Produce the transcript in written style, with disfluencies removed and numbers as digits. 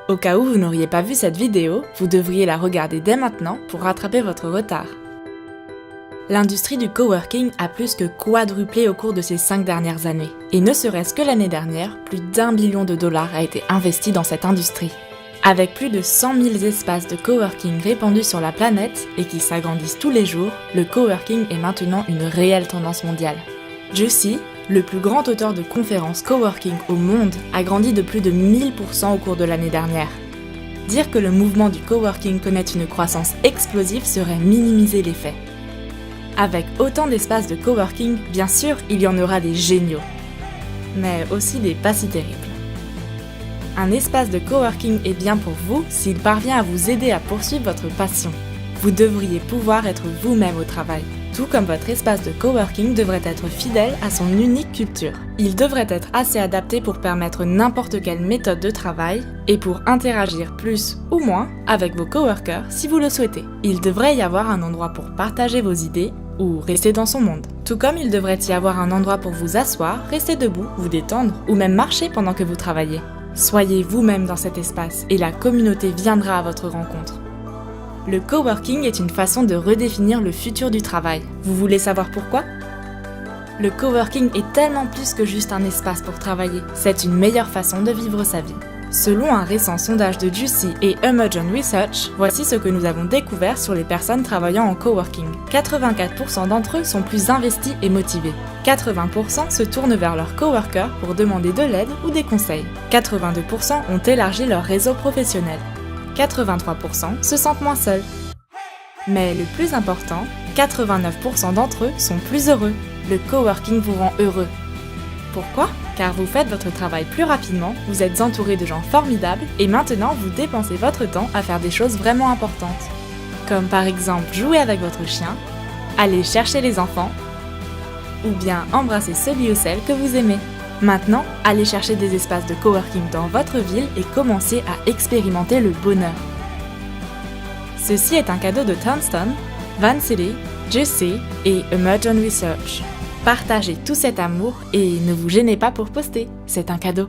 Au cas où vous n'auriez pas vu cette vidéo, vous devriez la regarder dès maintenant pour rattraper votre retard. L'industrie du coworking a plus que quadruplé au cours de ces 5 dernières années. Et ne serait-ce que l'année dernière, plus d'1 billion de dollars a été investi dans cette industrie. Avec plus de 100 000 espaces de coworking répandus sur la planète et qui s'agrandissent tous les jours, le coworking est maintenant une réelle tendance mondiale. Jussi, le plus grand auteur de conférences coworking au monde, a grandi de plus de 1000% au cours de l'année dernière. Dire que le mouvement du coworking connaît une croissance explosive serait minimiser les faits. Avec autant d'espaces de coworking, bien sûr, il y en aura des géniaux, mais aussi des pas si terribles. Un espace de coworking est bien pour vous s'il parvient à vous aider à poursuivre votre passion. Vous devriez pouvoir être vous-même au travail. Tout comme votre espace de coworking devrait être fidèle à son unique culture. Il devrait être assez adapté pour permettre n'importe quelle méthode de travail et pour interagir plus ou moins avec vos coworkers si vous le souhaitez. Il devrait y avoir un endroit pour partager vos idées ou rester dans son monde. Tout comme il devrait y avoir un endroit pour vous asseoir, rester debout, vous détendre ou même marcher pendant que vous travaillez. Soyez vous-même dans cet espace et la communauté viendra à votre rencontre. Le coworking est une façon de redéfinir le futur du travail. Vous voulez savoir pourquoi ? Le coworking est tellement plus que juste un espace pour travailler. C'est une meilleure façon de vivre sa vie. Selon un récent sondage de Jussi et Emergent Research, voici ce que nous avons découvert sur les personnes travaillant en coworking. 84% d'entre eux sont plus investis et motivés. 80% se tournent vers leurs coworkers pour demander de l'aide ou des conseils. 82% ont élargi leur réseau professionnel. 83% se sentent moins seuls. Mais le plus important, 89% d'entre eux sont plus heureux. Le coworking vous rend heureux. Pourquoi ? Car vous faites votre travail plus rapidement, vous êtes entouré de gens formidables et maintenant vous dépensez votre temps à faire des choses vraiment importantes. Comme par exemple jouer avec votre chien, aller chercher les enfants ou bien embrasser celui ou celle que vous aimez. Maintenant, allez chercher des espaces de coworking dans votre ville et commencez à expérimenter le bonheur. Ceci est un cadeau de Townston, Vancity, Jussi et Emergent Research. Partagez tout cet amour et ne vous gênez pas pour poster, c'est un cadeau.